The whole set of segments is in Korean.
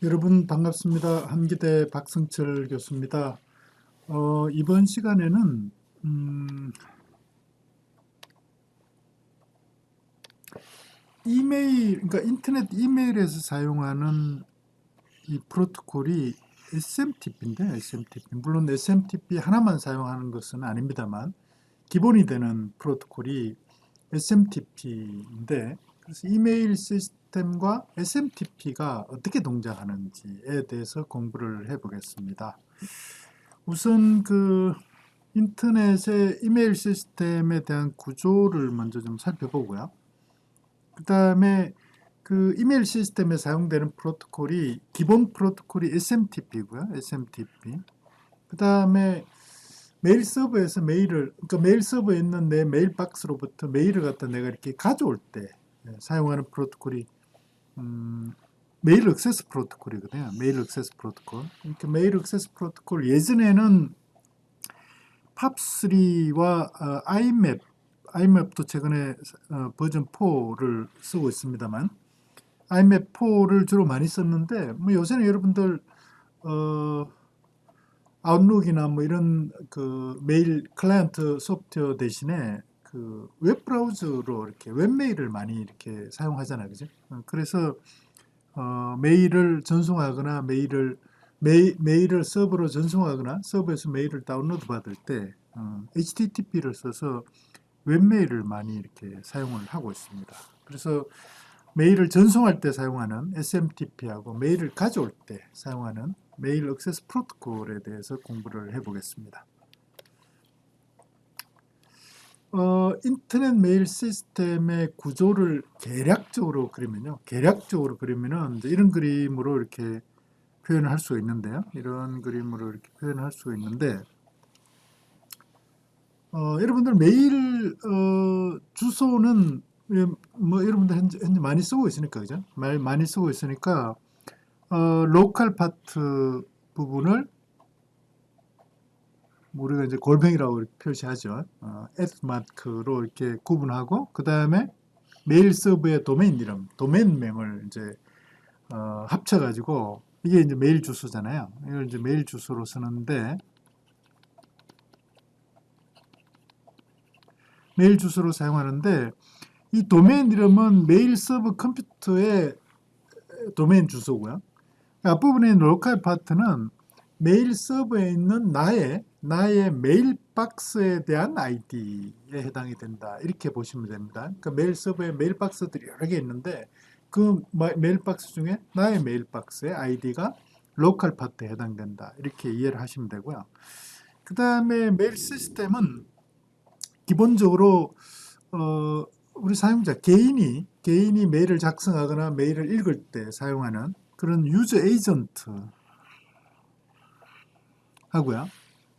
여러분 반갑습니다. 한기대 박승철 교수입니다. 이번 시간에는 이메일, 그러니까 인터넷 이메일에서 사용하는 이 프로토콜이 SMTP인데, SMTP. 물론 SMTP 하나만 사용하는 것은 아닙니다만 기본이 되는 프로토콜이 SMTP인데, 그래서 이메일 시스템과 SMTP가 어떻게 동작하는지에 대해서 공부를 해보겠습니다. 우선 인터넷의 이메일 시스템에 대한 구조를 먼저 좀 살펴보고요. 그 다음에 그 이메일 시스템에 사용되는 프로토콜이 기본 프로토콜이 SMTP고요. SMTP. 그 다음에 메일 서버에서 그러니까 메일 서버에 있는 내 메일 박스로부터 메일을 갖다 내가 이렇게 가져올 때 사용하는 프로토콜이 메일 액세스 프로토콜이거든요. 메일 액세스 프로토콜. 그러니까 메일 액세스 프로토콜 예전에는 팝3와 IMAP도 최근에 버전 4를 쓰고 있습니다만 IMAP 4를 주로 많이 썼는데 뭐 요새는 여러분들 아웃룩이나 뭐 이런 그 메일 클라이언트 소프트웨어 대신에 그 웹브라우저로 이렇게 웹메일을 많이 이렇게 사용하잖아요, 그죠? 그래서 메일을 전송하거나 메일을 서버로 전송하거나 서버에서 메일을 다운로드 받을 때 HTTP를 써서 웹메일을 많이 이렇게 사용을 하고 있습니다. 그래서 메일을 전송할 때 사용하는 SMTP하고 메일을 가져올 때 사용하는 메일 액세스 프로토콜에 대해서 공부를 해보겠습니다. 인터넷 메일 시스템의 구조를 계략적으로 그리면요. 이제 이런 그림으로 이렇게 표현을 할 수가 있는데요. 이런 그림으로 이렇게 표현을 할 수가 있는데, 여러분들 메일 주소는 뭐 여러분들 현재 많이 쓰고 있으니까, 그죠? 많이 쓰고 있으니까 로컬 파트 부분을 우리가 이제 골뱅이라고 이렇게 표시하죠. @마크로 이렇게 구분하고 그 다음에 메일 서버의 도메인 이름, 도메인명을 이제 합쳐가지고 이게 이제 메일 주소잖아요. 이걸 이제 메일 주소로 쓰는데 메일 주소로 사용하는데 이 도메인 이름은 메일 서버 컴퓨터의 도메인 주소고요. 앞부분에 있는 로컬 파트는 메일 서버에 있는 나의 메일 박스에 대한 아이디에 해당이 된다. 이렇게 보시면 됩니다. 그러니까 메일 서버에 메일 박스들이 여러 개 있는데 그 메일 박스 중에 나의 메일 박스의 아이디가 로컬 파트에 해당된다. 이렇게 이해를 하시면 되고요. 그 다음에 메일 시스템은 기본적으로 우리 사용자 개인이 메일을 작성하거나 메일을 읽을 때 사용하는 그런 유저 에이전트 하고요.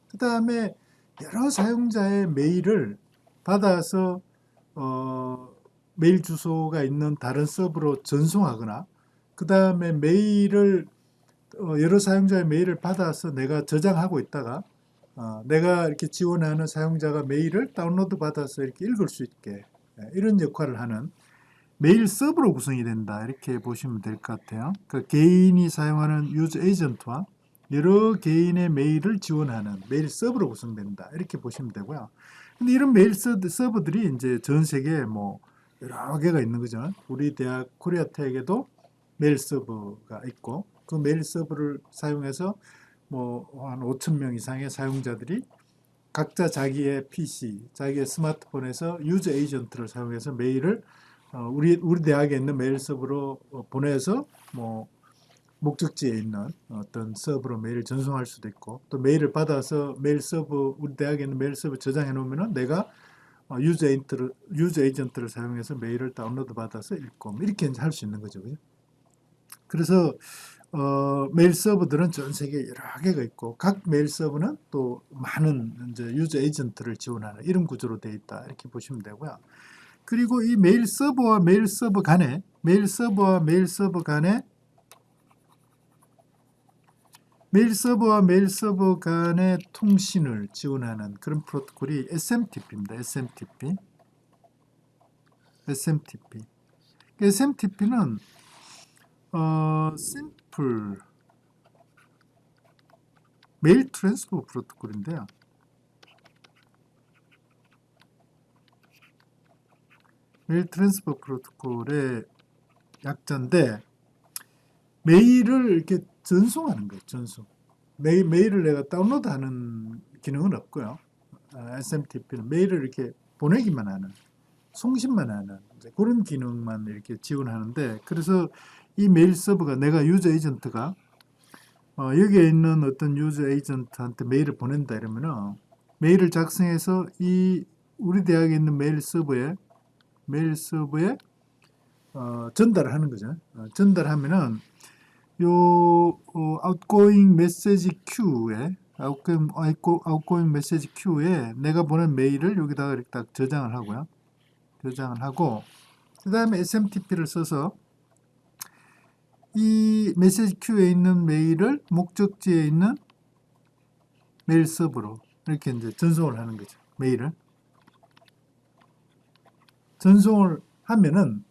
그 다음에 여러 사용자의 메일을 받아서 메일 주소가 있는 다른 서버로 전송하거나 그 다음에 여러 사용자의 메일을 받아서 내가 저장하고 있다가 내가 이렇게 지원하는 사용자가 메일을 다운로드 받아서 이렇게 읽을 수 있게 이런 역할을 하는 메일 서버로 구성이 된다. 이렇게 보시면 될 것 같아요. 그러니까 개인이 사용하는 유저 에이전트와 여러 개인의 메일을 지원하는 메일 서버로 구성된다. 이렇게 보시면 되고요. 근데 이런 메일 서버들이 이제 전 세계에 뭐 여러 개가 있는 거죠. 우리 대학 코리아텍에도 메일 서버가 있고 그 메일 서버를 사용해서 뭐 한 5천 명 이상의 사용자들이 각자 자기의 PC, 자기의 스마트폰에서 유저 에이전트를 사용해서 메일을 우리 대학에 있는 메일 서버로 보내서 뭐 목적지에 있는 어떤 서버로 메일을 전송할 수도 있고 또 메일을 받아서 우리 대학에 있는 메일 서버 저장해 놓으면은 내가 유저 에이전트를 사용해서 메일을 다운로드 받아서 읽고 뭐 이렇게 할 수 있는 거죠. 그죠? 그래서 메일 서버들은 전 세계에 여러 개가 있고 각 메일 서버는 또 많은 이제 유저 에이전트를 지원하는 이런 구조로 되어 있다. 이렇게 보시면 되고요. 그리고 이 메일 서버와 메일 서버 간에 메일 서버와 메일 서버 간의 통신을 지원하는 그런 프로토콜이 SMTP입니다. SMTP. SMTP는 엑자젬플 메일 트랜스퍼 프로토콜인데요. 메일 트랜스퍼 프로토콜의 약자인데 메일을 이렇게 전송하는 거예요. 전송. 메일을 내가 다운로드하는 기능은 없고요. SMTP는 메일을 이렇게 보내기만 하는, 송신만 하는 그런 기능만 이렇게 지원하는데, 그래서 이 메일 서버가 내가 유저 에이전트가 여기에 있는 어떤 유저 에이전트한테 메일을 보낸다 이러면은 메일을 작성해서 이 우리 대학에 있는 메일 서버에 전달을 하는 거죠. 전달하면은 요 아웃고잉 메시지 큐에 아웃고잉 메시지 큐에 내가 보낸 메일을 여기다가 이렇게 딱 저장을 하고요. 저장을 하고 그 다음에 SMTP를 써서 이 메시지 큐에 있는 메일을 목적지에 있는 메일 서버로 이렇게 이제 전송을 하는 거죠. 메일을 전송을 하면은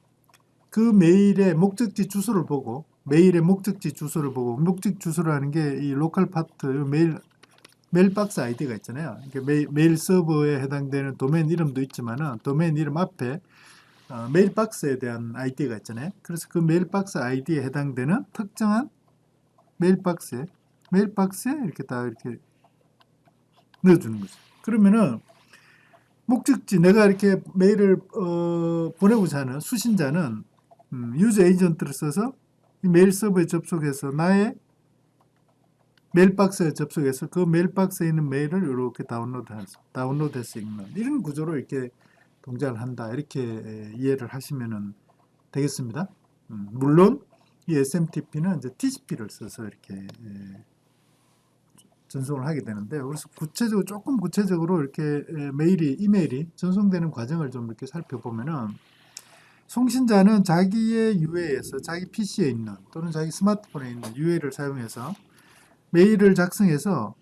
그 메일의 목적지 주소를 보고 목적지 주소를 하는 게 이 로컬 파트 메일 박스 아이디가 있잖아요. 메일 서버에 해당되는 도메인 이름도 있지만은 도메인 이름 앞에 메일 박스에 대한 아이디가 있잖아요. 그래서 그 메일 박스 아이디에 해당되는 특정한 메일 박스에 이렇게 다 이렇게 넣어주는 거죠. 그러면은 목적지 내가 이렇게 메일을 보내고자 하는 수신자는 유저 에이전트를 써서 이 메일 서버에 접속해서 나의 메일 박스에 접속해서 그 메일 박스에 있는 메일을 이렇게 다운로드해서 읽는 이런 구조로 이렇게 동작을 한다. 이렇게 이해를 하시면 되겠습니다. 물론 이 SMTP는 이제 TCP를 써서 이렇게 전송을 하게 되는데, 그래서 조금 구체적으로 이렇게 이메일이 전송되는 과정을 좀 이렇게 살펴보면은 송신자는 자기의 UA에서 자기 PC에 있는 또는 자기 스마트폰에 있는 UA를 사용해서 메일을 작성해서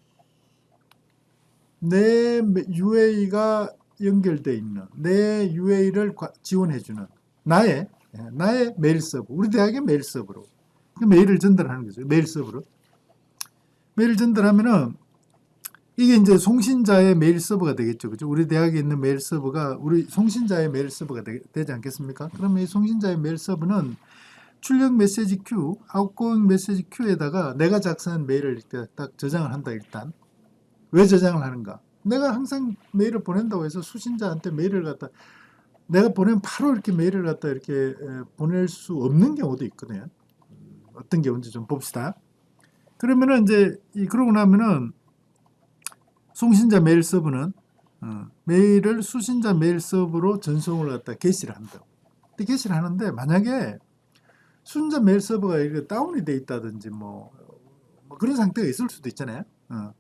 내 UA가 연결되어 있는 내 UA를 지원해주는 나의 메일 서버, 우리 대학의 메일 서버로 그 메일을 전달하는 거죠. 메일 서버로 메일을 전달하면은 이게 이제 송신자의 메일 서버가 되겠죠. 그죠? 우리 대학에 있는 메일 서버가 우리 송신자의 메일 서버가 되지 않겠습니까? 그러면 이 송신자의 메일 서버는 출력 메시지 큐, 아웃고잉 메시지 큐에다가 내가 작성한 메일을 이렇게 딱 저장을 한다. 일단 왜 저장을 하는가? 내가 항상 메일을 보낸다고 해서 수신자한테 메일을 갖다 내가 보내면 바로 이렇게 메일을 갖다 이렇게 보낼 수 없는 경우도 있거든요. 어떤 경우인지 좀 봅시다. 그러면은 이제 그러고 나면은 송신자 메일 서버는 메일을 수신자 메일 서버로 전송을 갖다 게시를 한다고. 게시를 하는데 만약에 수신자 메일 서버가 이렇게 다운이 돼 있다든지 뭐 그런 상태가 있을 수도 있잖아요.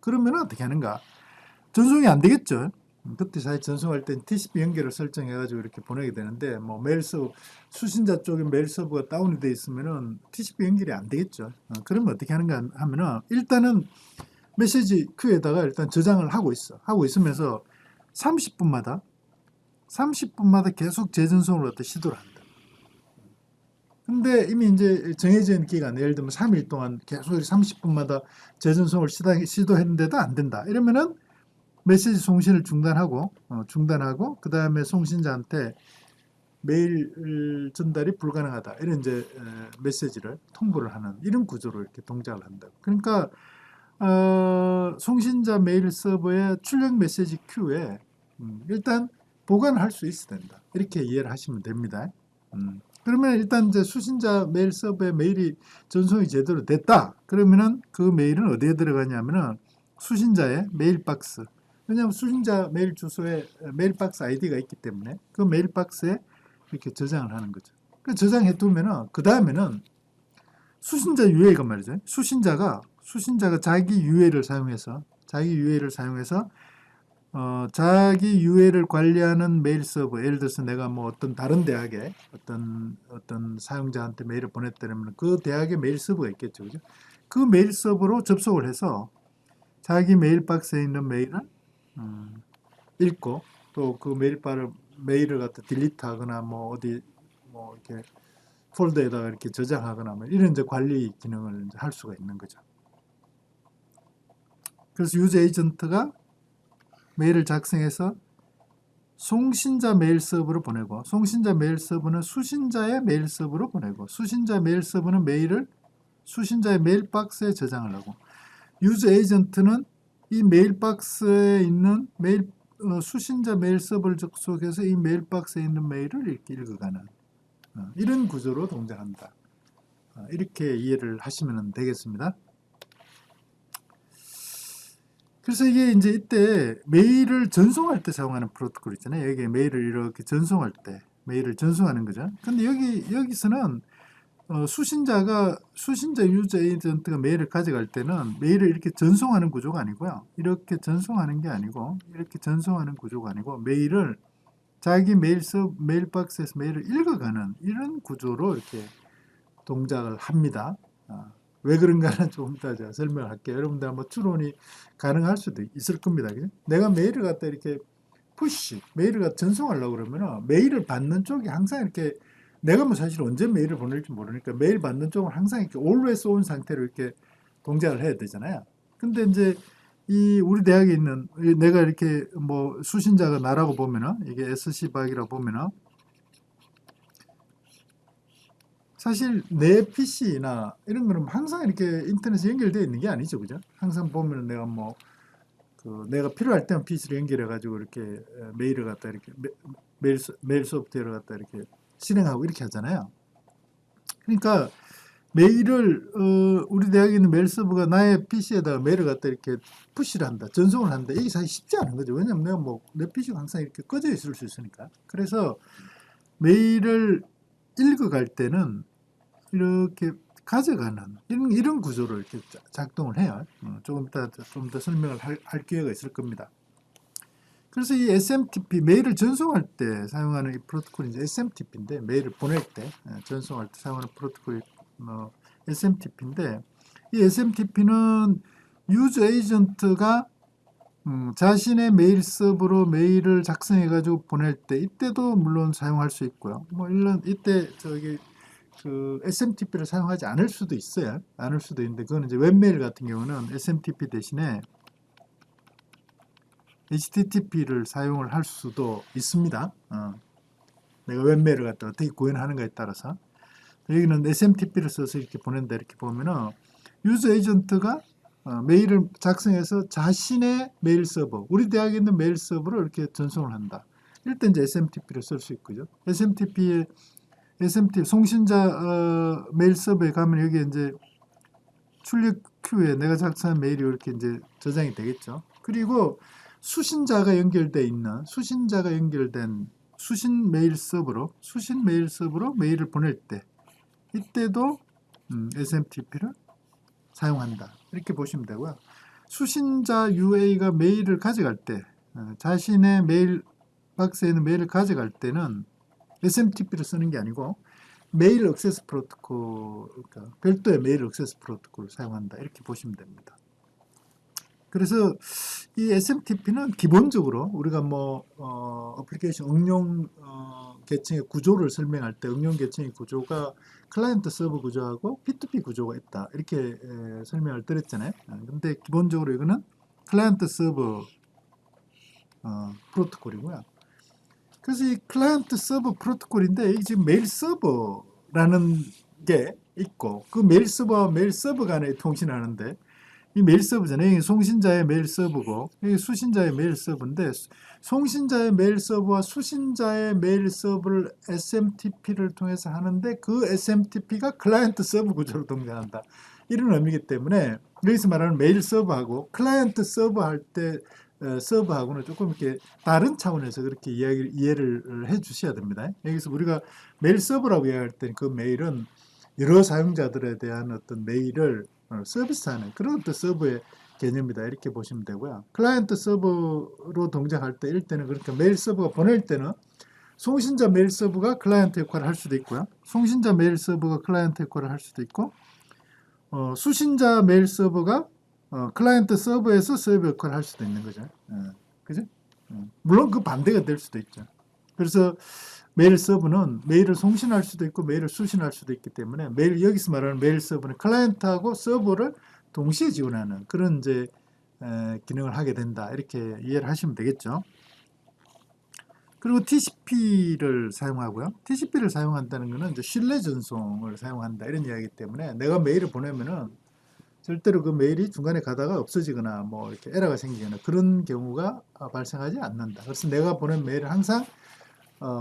그러면 어떻게 하는가? 전송이 안 되겠죠. 그때 사실 전송할 때 TCP 연결을 설정해가지고 이렇게 보내게 되는데 뭐 메일 서버 수신자 쪽에 메일 서버가 다운이 돼 있으면은 TCP 연결이 안 되겠죠. 그러면 어떻게 하는가 하면은 일단은 메시지 큐에다가 일단 저장을 하고 있으면서 30분마다 계속 재전송을 갖다 시도를 한다. 근데 이미 이제 정해진 기간, 예를 들면 3일 동안 계속 30분마다 재전송을 시도했는데도 안 된다. 이러면은 메시지 송신을 중단하고 그 다음에 송신자한테 메일 전달이 불가능하다. 이런 이제 메시지를 통보를 하는 이런 구조로 이렇게 동작을 한다. 그러니까 송신자 메일 서버의 출력 메시지 큐에 일단 보관할 수 있어야 된다. 이렇게 이해를 하시면 됩니다. 그러면 일단 이제 수신자 메일 서버에 메일이 전송이 제대로 됐다. 그러면은 그 메일은 어디에 들어가냐면은 수신자의 메일 박스. 왜냐하면 수신자 메일 주소에 메일 박스 아이디가 있기 때문에 그 메일 박스에 이렇게 저장을 하는 거죠. 그 저장해 두면은 그 다음에는 수신자 UA가 말이죠. 수신자가 자기 UA를 사용해서 자기 UA를 관리하는 메일 서버, 예를 들어서 내가 뭐 어떤 다른 대학에 어떤 사용자한테 메일을 보냈다면 그 대학의 메일 서버가 있겠죠, 그죠? 그 메일 서버로 접속을 해서 자기 메일 박스에 있는 메일을 읽고 또 그 메일을 갖다 딜리트하거나 뭐 어디 뭐 이렇게 폴더에다가 이렇게 저장하거나 뭐 이런 이제 관리 기능을 이제 할 수가 있는 거죠. 그래서 유저 에이전트가 메일을 작성해서 송신자 메일 서버로 보내고, 송신자 메일 서버는 수신자의 메일 서버로 보내고, 수신자 메일 서버는 메일을 수신자의 메일 박스에 저장을 하고, 유저 에이전트는 이 메일 박스에 있는 수신자 메일 서버를 접속해서 이 메일 박스에 있는 메일을 이렇게 읽어가는 이런 구조로 동작한다. 이렇게 이해를 하시면 되겠습니다. 그래서 이게 이제 이때 메일을 전송할 때 사용하는 프로토콜 있잖아요. 여기 메일을 이렇게 전송할 때 메일을 전송하는 거죠. 근데 여기서는 수신자 유저 에이전트가 메일을 가져갈 때는 메일을 이렇게 전송하는 구조가 아니고요. 이렇게 전송하는 게 아니고 이렇게 전송하는 구조가 아니고 메일을 자기 메일 박스에서 메일을 읽어가는 이런 구조로 이렇게 동작을 합니다. 왜 그런가는 조금 이따 제가 설명을 할게요. 여러분들 한번 추론이 가능할 수도 있을 겁니다. 그죠? 내가 메일을 갖다 이렇게 메일을 갖다 전송하려고 그러면 메일을 받는 쪽이 항상 이렇게 내가 뭐 사실 언제 메일을 보낼지 모르니까 메일 받는 쪽은 항상 이렇게 always on 상태로 이렇게 동작을 해야 되잖아요. 근데 이제 우리 대학에 있는 내가 이렇게 뭐 수신자가 나라고 보면은 이게 SC박이라고 보면은 사실 내 PC나 이런 거는 항상 이렇게 인터넷에 연결되어 있는 게 아니죠, 그죠? 항상 보면 내가 뭐 내가 필요할 때만 PC로 연결해 가지고 이렇게 메일을 갖다 이렇게 메일 소프트웨어를 갖다 이렇게 실행하고 이렇게 하잖아요. 그러니까 메일을 우리 대학에 있는 메일 서버가 나의 PC에다가 메일을 갖다 이렇게 푸시를 한다, 전송을 한다. 이게 사실 쉽지 않은 거죠. 왜냐면 내가 뭐 내 PC가 항상 이렇게 꺼져 있을 수 있으니까. 그래서 메일을 읽어갈 때는 이렇게 가져가는 이런 구조로 이렇게 작동을 해요. 조금 이따 좀 더 설명을 할 기회가 있을 겁니다. 그래서 이 SMTP 메일을 전송할 때 사용하는 이 프로토콜이 이제 SMTP인데, 메일을 보낼 때 전송할 때 사용하는 프로토콜이 SMTP인데, 이 SMTP는 유저 에이전트가 자신의 메일 서버로 메일을 작성해 가지고 보낼 때 이때도 물론 사용할 수 있고요. 뭐 이때 SMTP를 사용하지 않을 수도 있어요. 않을 수도 있는데 그건 이제 웹메일 같은 경우는 SMTP 대신에 HTTP를 사용을 할 수도 있습니다. 내가 웹메일을 갖다 어떻게 구현하는가에 따라서. 여기는 SMTP를 써서 이렇게 보낸다 이렇게 보면은 유저 에이전트가 메일을 작성해서 자신의 메일 서버, 우리 대학에 있는 메일 서버로 이렇게 전송을 한다. 이럴 때 이제 SMTP를 쓸 수 있고요. SMTP 송신자 메일 서버에 가면 여기 이제 출력 큐에 내가 작성한 메일이 이렇게 이제 저장이 되겠죠. 그리고 수신자가 연결된 수신 메일 서버로 메일을 보낼 때 이때도 SMTP를 사용한다. 이렇게 보시면 되고요. 수신자 UA가 메일을 가져갈 때 자신의 메일 박스에 있는 메일을 가져갈 때는 SMTP를 쓰는 게 아니고 메일 액세스 프로토콜, 그러니까 별도의 메일 액세스 프로토콜을 사용한다. 이렇게 보시면 됩니다. 그래서 이 SMTP는 기본적으로 우리가 뭐 어플리케이션 응용 계층의 구조를 설명할 때 응용 계층의 구조가 클라이언트 서버 구조하고 P2P 구조가 있다. 이렇게 설명을 드렸잖아요. 근데 기본적으로 이거는 클라이언트 서버 프로토콜이고요. 그래서 이 클라이언트 서버 프로토콜인데 이게 지금 메일 서버라는 게 있고 그 메일 서버 간에 통신하는데 이 메일 서버잖아요. 송신자의 메일 서버고 여기 수신자의 메일 서버인데 송신자의 메일 서버와 수신자의 메일 서버를 SMTP를 통해서 하는데 그 SMTP가 클라이언트 서버 구조로 동작한다. 이런 의미이기 때문에 여기서 말하는 메일 서버하고 클라이언트 서버 할 때 서버하고는 조금 이렇게 다른 차원에서 그렇게 이해를 해 주셔야 됩니다. 여기서 우리가 메일 서버라고 이야기할 때 그 메일은 여러 사용자들에 대한 어떤 메일을 서비스하는 그런 어떤 서버의 개념이다. 이렇게 보시면 되고요. 클라이언트 서버로 동작할 때 이럴 때는 그러니까 메일 서버가 보낼 때는 송신자 메일 서버가 클라이언트 역할을 할 수도 있고요. 송신자 메일 서버가 클라이언트 역할을 할 수도 있고 수신자 메일 서버가 클라이언트 서버에서 서버 역할을 할 수도 있는 거죠. 그죠? 물론 그 반대가 될 수도 있죠. 그래서 메일 서버는 메일을 송신할 수도 있고 메일을 수신할 수도 있기 때문에 메일 여기서 말하는 메일 서버는 클라이언트하고 서버를 동시에 지원하는 그런 이제 기능을 하게 된다. 이렇게 이해를 하시면 되겠죠. 그리고 TCP를 사용하고요. TCP를 사용한다는 것은 이제 신뢰 전송을 사용한다 이런 이야기이기 때문에 내가 메일을 보내면은 절대로 그 메일이 중간에 가다가 없어지거나 뭐 이렇게 에러가 생기거나 그런 경우가 발생하지 않는다. 그래서 내가 보낸 메일은 항상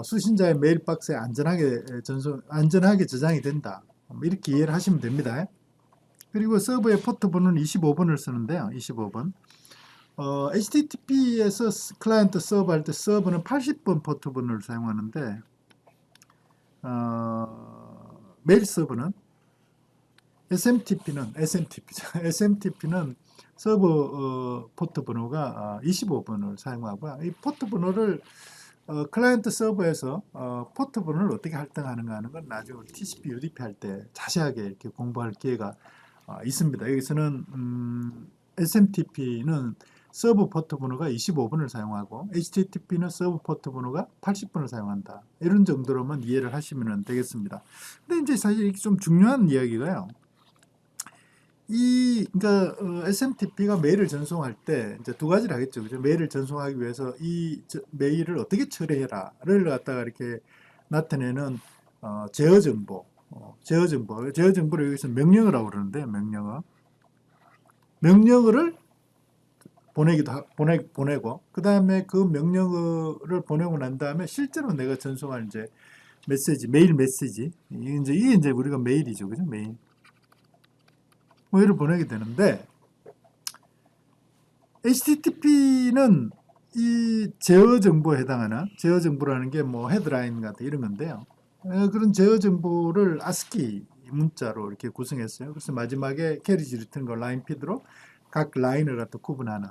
수신자의 메일 박스에 안전하게 저장이 된다. 이렇게 이해를 하시면 됩니다. 그리고 서버의 포트 번호는 25번을 쓰는데요. 25번. HTTP에서 클라이언트 서버 할 때 서버는 80번 포트 번호를 사용하는데 메일 서버는 SMTP는 서버 포트 번호가 25번을 사용하고요. 이 포트 번호를 클라이언트 서버에서 포트 번호를 어떻게 할당하는가 하는 건 나중에 TCP UDP 할 때 자세하게 이렇게 공부할 기회가 있습니다. 여기서는 SMTP는 서버 포트 번호가 25번을 사용하고 HTTP는 서버 포트 번호가 80번을 사용한다. 이런 정도로만 이해를 하시면 되겠습니다. 근데 이제 사실 이게 좀 중요한 이야기가요. 그러니까 SMTP가 메일을 전송할 때 이제 두 가지를 하겠죠. 그죠? 메일을 전송하기 위해서 이 메일을 어떻게 처리해라를 갖다가 이렇게 나타내는 제어 정보를 여기서 명령어라고 그러는데 명령어를 보내고 그 다음에 그 명령어를 보내고 난 다음에 실제로 내가 전송할 이제 메일 메시지 이게 이제 우리가 메일이죠, 그죠? 메일. 메일을 보내게 되는데 HTTP는 이 제어 정보에 해당하는 제어 정보라는 게 뭐 헤드라인 같은 이런 건데요. 그런 제어 정보를 ASCII 문자로 이렇게 구성했어요. 그래서 마지막에 캐리지 리턴 걸 라인 피드로 각 라인을 갖다 구분하는.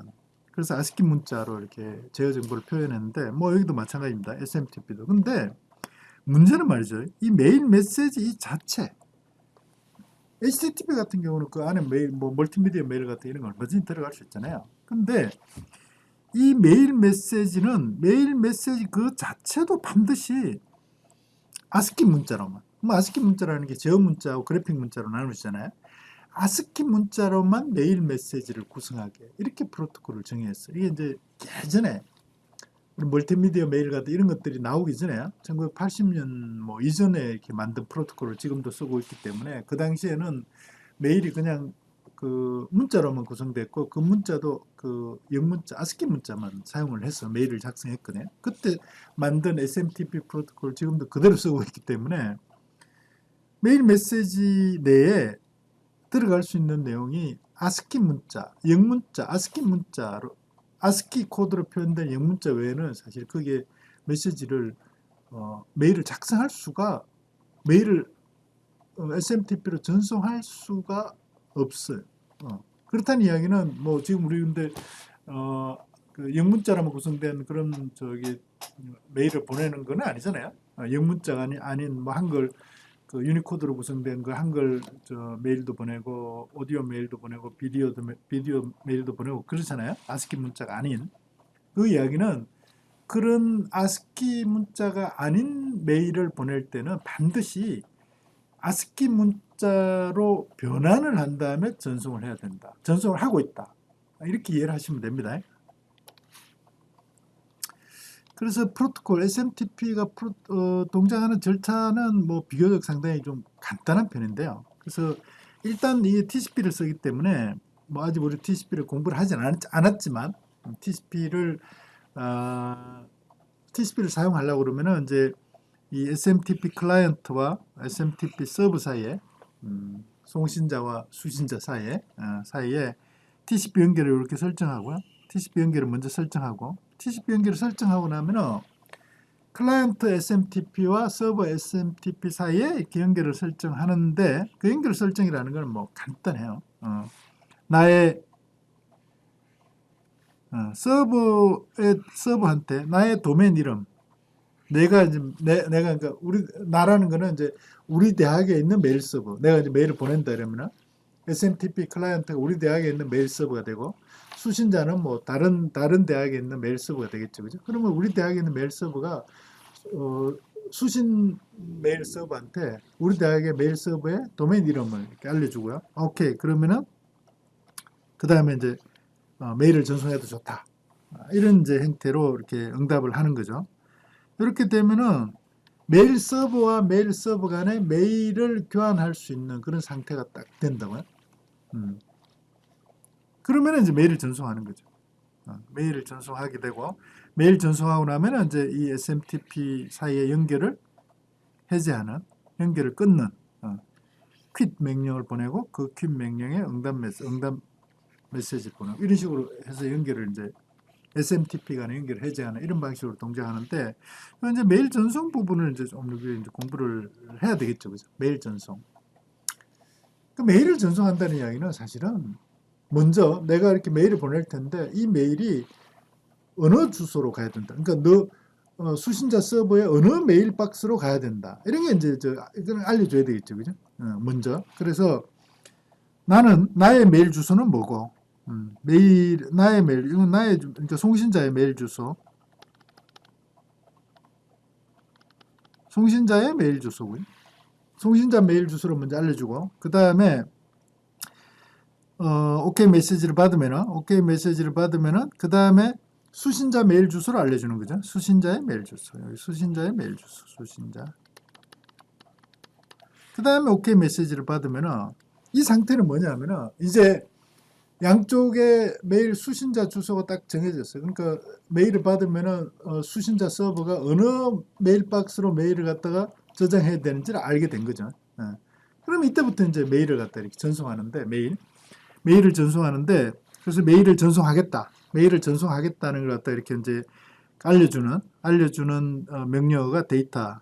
그래서 ASCII 문자로 이렇게 제어 정보를 표현했는데 뭐 여기도 마찬가지입니다. SMTP도. 근데 문제는 말이죠. 이 메일 메시지 이 자체 HTTP 같은 경우는 그 안에 메일, 뭐 멀티미디어 메일 같은 이런 걸 얼마든지 들어갈 수 있잖아요. 근데 이 메일 메시지는 메일 메시지 그 자체도 반드시 ASCII 문자로만. 뭐 ASCII 문자라는 게 제어 문자하고 그래픽 문자로 나누잖아요. ASCII 문자로만 메일 메시지를 구성하게 이렇게 프로토콜을 정의했어요. 이게 이제 예전에 멀티미디어 메일 같은 이런 것들이 나오기 전에 1980년 뭐 이전에 이렇게 만든 프로토콜을 지금도 쓰고 있기 때문에 그 당시에는 메일이 그냥 그 문자로만 구성됐고 그 문자도 그 영문자 ASCII 문자만 사용을 해서 메일을 작성했거든요. 그때 만든 SMTP 프로토콜을 지금도 그대로 쓰고 있기 때문에 메일 메시지 내에 들어갈 수 있는 내용이 ASCII 문자, 영문자, ASCII 문자로 ASCII 코드로 표현된 영문자 외에는 사실 그게 메시지를 메일을 작성할 수가 메일을 SMTP로 전송할 수가 없어요. 그렇다는 이야기는 뭐 지금 우리 근데 그 영문자로만 구성된 그런 메일을 보내는 건 아니잖아요. 영문자가 아닌 뭐 한글 그 유니코드로 구성된 그 한글 메일도 보내고 오디오 메일도 보내고 비디오 메일도 보내고 그렇잖아요. ASCII 문자가 아닌 그 이야기는 그런 ASCII 문자가 아닌 메일을 보낼 때는 반드시 ASCII 문자로 변환을 한 다음에 전송을 해야 된다. 전송을 하고 있다. 이렇게 이해를 하시면 됩니다. 그래서 프로토콜 SMTP가 동작하는 절차는 뭐 비교적 상당히 좀 간단한 편인데요. 그래서 일단 이 TCP를 쓰기 때문에 뭐 아직 우리 TCP를 공부를 하지 않았지만 TCP를 사용하려고 그러면은 이제 이 SMTP 클라이언트와 SMTP 서버 사이에 송신자와 수신자 사이에 TCP 연결을 이렇게 설정하고요. TCP 연결을 먼저 설정하고 TCP 연결을 설정하고 나면은 클라이언트 SMTP와 서버 SMTP 사이에 이렇게 연결을 설정하는데 그 연결 설정이라는 건 뭐 간단해요. 나의 서버한테 나의 도메인 이름 내가 그러니까 나라는 거는 이제 우리 대학에 있는 메일 서버 내가 이제 메일을 보낸다 이러면은 SMTP 클라이언트가 우리 대학에 있는 메일 서버가 되고 수신자는 뭐 다른 대학에 있는 메일 서버가 되겠죠, 그죠? 그러면 우리 대학에 있는 메일 서버가 수신 메일 서버한테 우리 대학의 메일 서버의 도메인 이름을 이렇게 알려주고요. 오케이. 그러면은 그 다음에 이제 메일을 전송해도 좋다. 이런 이제 형태로 이렇게 응답을 하는 거죠. 이렇게 되면은 메일 서버와 메일 서버 간에 메일을 교환할 수 있는 그런 상태가 딱 된다고요. 그러면 이제 메일을 전송하는 거죠. 메일을 전송하게 되고 메일 전송하고 나면 이제 이 SMTP 사이의 연결을 해제하는, 연결을 끊는 퀴트 명령을 보내고 그 퀴트 명령에 응답 메시지 보내고 이런 식으로 해서 연결을 이제 SMTP 간의 연결을 해제하는 이런 방식으로 동작하는데 이제 메일 전송 부분을 이제 좀 이제 공부를 해야 되겠죠, 그죠? 메일 전송. 그 메일을 전송한다는 이야기는 사실은 먼저 내가 이렇게 메일을 보낼 텐데 이 메일이 어느 주소로 가야 된다. 그러니까 너 수신자 서버의 어느 메일 박스로 가야 된다. 이런 게 이제 이거는 알려줘야 되겠죠, 그죠? 먼저. 그래서 나는 나의 메일 주소는 뭐고, 나의 메일, 이건 그러니까 송신자의 메일 주소, 송신자의 메일 주소고요. 송신자 메일 주소를 먼저 알려주고, 그 다음에 오케이 메시지를 받으면은 그 다음에 수신자 메일 주소를 알려주는 거죠. 수신자의 메일 주소. 여기 수신자의 메일 주소. 수신자. 그 다음에 오케이 메시지를 받으면은 이 상태는 뭐냐면은 이제 양쪽의 메일 수신자 주소가 딱 정해졌어요. 그러니까 메일을 받으면은 수신자 서버가 어느 메일 박스로 메일을 갖다가 저장해야 되는지를 알게 된 거죠. 그럼 이때부터 이제 메일을 갖다 이렇게 전송하는데 메일을 전송하는데 그래서 메일을 전송하겠다는 걸 갖다 이렇게 이제 알려주는 명령어가 데이터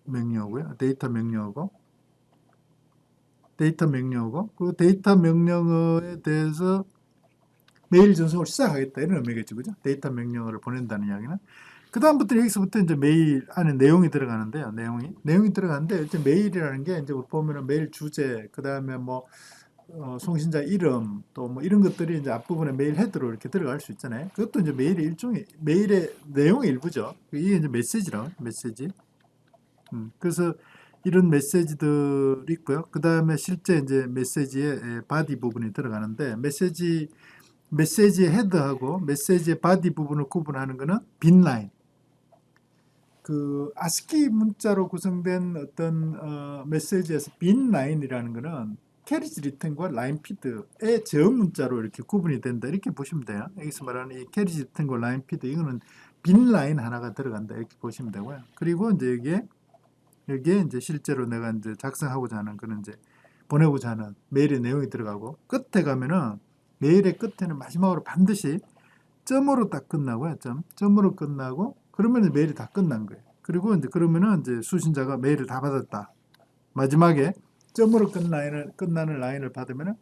명령어고요. 데이터 명령어고 그 데이터 명령어에 대해서 메일 전송을 시작하겠다 이런 의미겠죠, 그죠? 데이터 명령어를 보낸다는 이야기는 그 다음부터 여기서부터 이제 메일 안에 내용이 들어가는데요. 내용이 들어가는데 이제 메일이라는 게 이제 보면은 메일 주제 그 다음에 뭐 송신자 이름 또 뭐 이런 것들이 이제 앞부분에 메일 헤드로 이렇게 들어갈 수 있잖아요. 그것도 이제 메일의 내용의 일부죠. 이게 이제 메시지. 그래서 이런 메시지들이 있고요. 그 다음에 실제 이제 메시지의 바디 부분이 들어가는데 메시지의 헤드하고 메시지의 바디 부분을 구분하는 것은 빈 라인. 그 아스키 문자로 구성된 어떤 메시지에서 빈 라인이라는 것은 캐리지 리턴과 라인 피드의 제어 문자로 이렇게 구분이 된다 이렇게 보시면 돼요. 여기서 말하는 이 캐리지 리턴과 라인 피드 이거는 빈 라인 하나가 들어간다 이렇게 보시면 되고요. 그리고 이제 여기에 이제 실제로 내가 이제 작성하고자 하는 그런 이제 보내고자 하는 메일의 내용이 들어가고 끝에 가면은 메일의 끝에는 마지막으로 반드시 점으로 딱 끝나고요. 점으로 끝나고 그러면 메일이 다 끝난 거예요. 그리고 이제 그러면은 이제 수신자가 메일을 다 받았다. 마지막에 점으로 끝나는 라인을 받으면은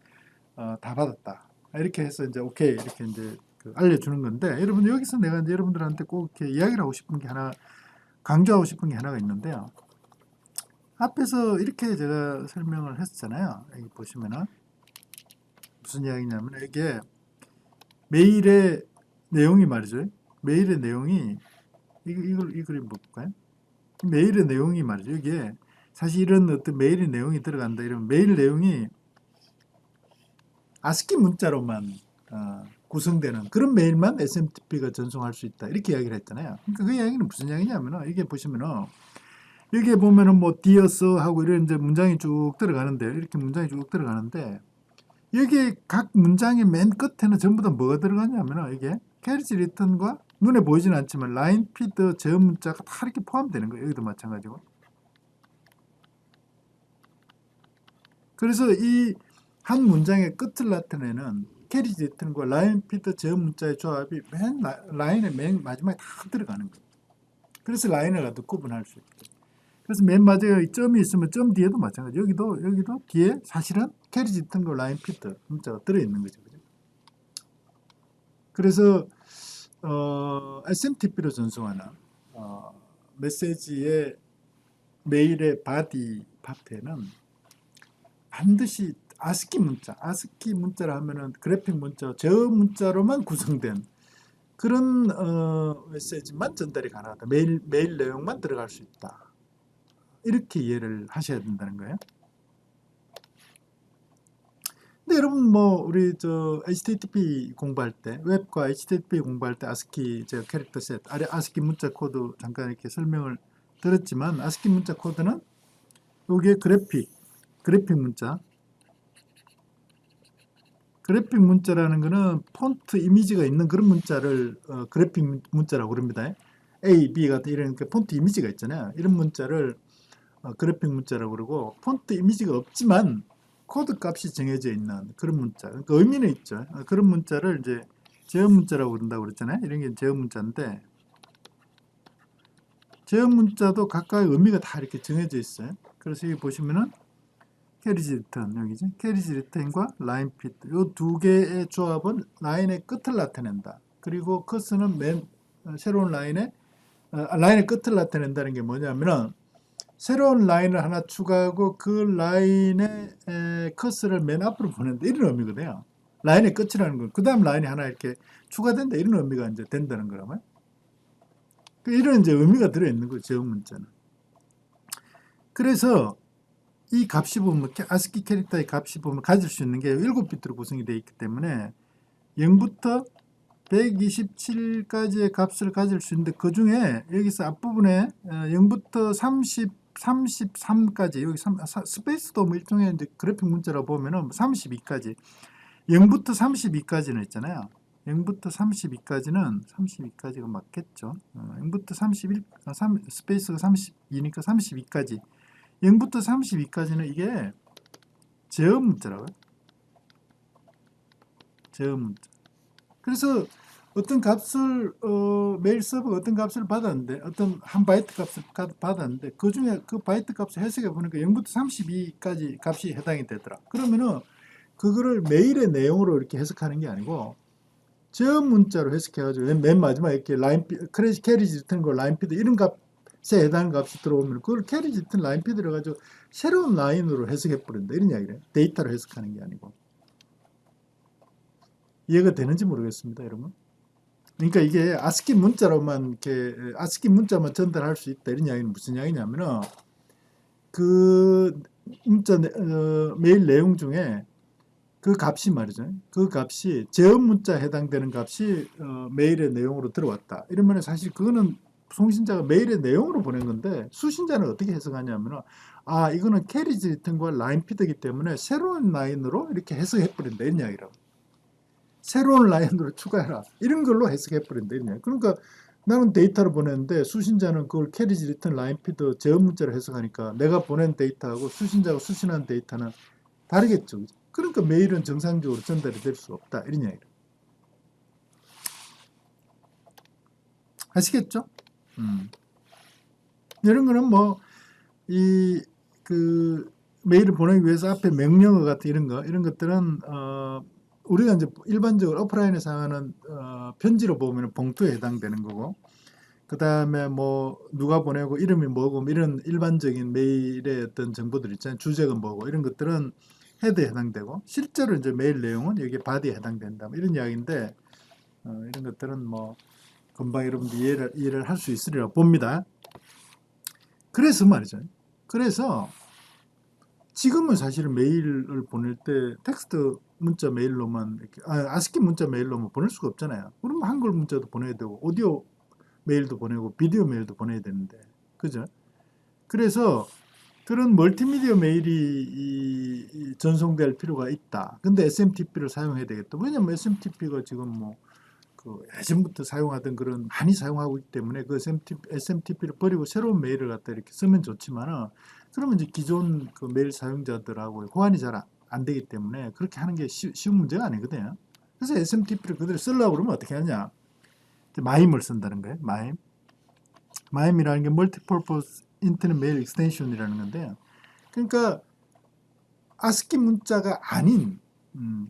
다 받았다. 이렇게 해서 이제 오케이 이렇게 이제 알려주는 건데 여러분 여기서 내가 이제 여러분들한테 꼭 이렇게 이야기를 하고 싶은 게 강조하고 싶은 게 하나가 있는데요. 앞에서 이렇게 제가 설명을 했잖아요. 여기 보시면은 무슨 이야기냐면 이게 메일의 내용이 말이죠. 메일의 내용이 이 그림 볼까요? 메일의 내용이 말이죠. 이게 사실 이런 어떤 메일의 내용이 들어간다 이런 메일 내용이 아스키 문자로만 구성되는 그런 메일만 SMTP가 전송할 수 있다 이렇게 이야기를 했잖아요. 그러니까 그 이야기는 무슨 이야기냐면은 이게 보시면은 여기에 보면은 뭐 dear sir 하고 이런 이제 문장이 쭉 들어가는데 이렇게 문장이 쭉 들어가는데 여기에 각 문장의 맨 끝에는 전부 다 뭐가 들어가냐면은 이게 캐리지 리턴과 눈에 보이지는 않지만 라인 피드 제어 문자가 다 이렇게 포함되는 거예요. 여기도 마찬가지고. 그래서 이 한 문장의 끝을 나타내는 캐리지 리턴과 라인 피드 제어 문자의 조합이 라인의 맨 마지막에 다 들어가는 거예요. 그래서 라인을 갖다 구분할 수 있게. 그래서 맨 마지막에 점이 있으면 점 뒤에도 마찬가지. 여기도 뒤에 사실은 캐리지 리턴과 라인 피드 문자가 들어있는 거죠. 그래서 SMTP로 전송하는 메시지의 메일의 바디 파트에는 반드시 아스키 문자라 하면은 그래픽 문자, 제어 문자로만 구성된 그런 메시지만 전달이 가능하다. 메일 내용만 들어갈 수 있다. 이렇게 이해를 하셔야 된다는 거예요. 근데 여러분 뭐 우리 저 HTTP 공부할 때 웹과 HTTP 공부할 때 아스키 제가 캐릭터 셋 아래 아스키 문자 코드 잠깐 이렇게 설명을 드렸지만 아스키 문자 코드는 여기에 그래픽 문자라는 거는 폰트 이미지가 있는 그런 문자를 그래픽 문자라고 그럽니다. A, B 같은 이런 폰트 이미지가 있잖아요. 이런 문자를 그래픽 문자라고 그러고 폰트 이미지가 없지만 코드 값이 정해져 있는 그런 문자. 그러니까 의미는 있죠. 그런 문자를 이제 제어 문자라고 그런다고 그랬잖아요. 이런 게 제어 문자인데 제어 문자도 각각의 의미가 다 이렇게 정해져 있어요. 그래서 여기 보시면은 캐리지 리턴 여기죠. 캐리지 리턴과 라인 피트 이 두 개의 조합은 라인의 끝을 나타낸다. 그리고 커스는 새로운 라인의 끝을 나타낸다는 게 뭐냐면은 새로운 라인을 하나 추가하고 그 라인의 커스를 맨 앞으로 보낸다 이런 의미거든요. 라인의 끝이라는 건 그 다음 라인이 하나 이렇게 추가된다 이런 의미가 이제 된다는 거라고요. 이런 이제 의미가 들어있는 거죠. 제어 문자는. 그래서 이 값이 보면 아스키 캐릭터의 값이 보면 가질 수 있는 게 7비트로 구성이 되어 있기 때문에 0부터 127까지의 값을 가질 수 있는데 그 중에 여기서 앞부분에 0부터 33까지 여기 스페이스도 뭐 일종의 이제 그래픽 문자라고 보면은 32까지 0부터 32까지는 있잖아요. 0부터 32까지가 맞겠죠. 0부터 31 스페이스가 32니까 32까지 0부터 32까지는 이게 제어 문자라고요. 제어 문자. 그래서 어떤 값을 메일 서버가 어떤 값을 받았는데 어떤 한 바이트 값을 받았는데 그 중에 그 바이트 값을 해석해 보니까 0부터 32까지 값이 해당이 되더라. 그러면은 그거를 메일의 내용으로 이렇게 해석하는 게 아니고 제어 문자로 해석해가지고 맨 마지막에 이렇게 캐리지 리턴 거 라인 피드 이런 값에 해당하는 값이 들어오면 그걸 캐리지 리턴 라인 피드를 가지고 새로운 라인으로 해석해 버린다 이런 이야기래요. 데이터로 해석하는 게 아니고. 이해가 되는지 모르겠습니다, 여러분. 그러니까 이게 아스키 문자로만 이렇게 아스키 문자만 전달할 수 있다 이런 이야기는 무슨 이야기냐면은 그 문자 메일 내용 중에 그 값이 말이죠. 그 값이 제어 문자에 해당되는 값이 메일의 내용으로 들어왔다. 이러면 사실 그거는 송신자가 메일의 내용으로 보낸 건데 수신자는 어떻게 해석하냐면은 아 이거는 캐리지 리턴과 라인 피드이기 때문에 새로운 라인으로 이렇게 해석해 버린다 이런 이야기라고. 새로운 라인으로 추가해라. 이런 걸로 해석해버린다. 그러니까 나는 데이터를 보냈는데 수신자는 그걸 캐리지 리턴 라인 피드 제어 문자로 해석하니까 내가 보낸 데이터하고 수신자가 수신한 데이터는 다르겠죠. 그러니까 메일은 정상적으로 전달이 될 수 없다. 이런 이야기를. 아시겠죠? 이런 거는 뭐, 메일을 보내기 위해서 앞에 명령어 같은 이런 것들은, 우리가 이제 일반적으로 오프라인에 사용하는 편지로 보면 봉투에 해당되는 거고 그 다음에 뭐 누가 보내고 이름이 뭐고 이런 일반적인 메일의 어떤 정보들 있잖아요. 주제가 뭐고 이런 것들은 헤드에 해당되고 실제로 이제 메일 내용은 여기 바디에 해당된다. 이런 이야기인데 이런 것들은 뭐 금방 여러분들 이해를 할 수 있으리라 봅니다. 그래서 말이죠. 그래서 지금은 사실은 메일을 보낼 때 텍스트 문자 메일로만 이렇게 아스키 문자 메일로만 보낼 수가 없잖아요. 그럼 한글 문자도 보내야 되고 오디오 메일도 보내고 비디오 메일도 보내야 되는데 그죠? 그래서 그런 멀티미디어 메일이 전송될 필요가 있다. 근데 SMTP를 사용해야 되겠다. 왜냐면 SMTP가 지금 뭐 그 예전부터 사용하던 그런 많이 사용하고 있기 때문에 그 SMTP를 버리고 새로운 메일을 갖다 이렇게 쓰면 좋지만은 그러면 이제 기존 그 메일 사용자들하고 호환이 잘 안 되기 때문에 그렇게 하는 게 쉬운 문제가 아니거든요. 그래서 SMTP를 그대로 쓰려고 그러면 어떻게 하냐? 마임을 쓴다는 거예요. 마임이라는 게 멀티퍼포스 인터넷 메일 익스텐션이라는 건데요. 그러니까 아스키 문자가 아닌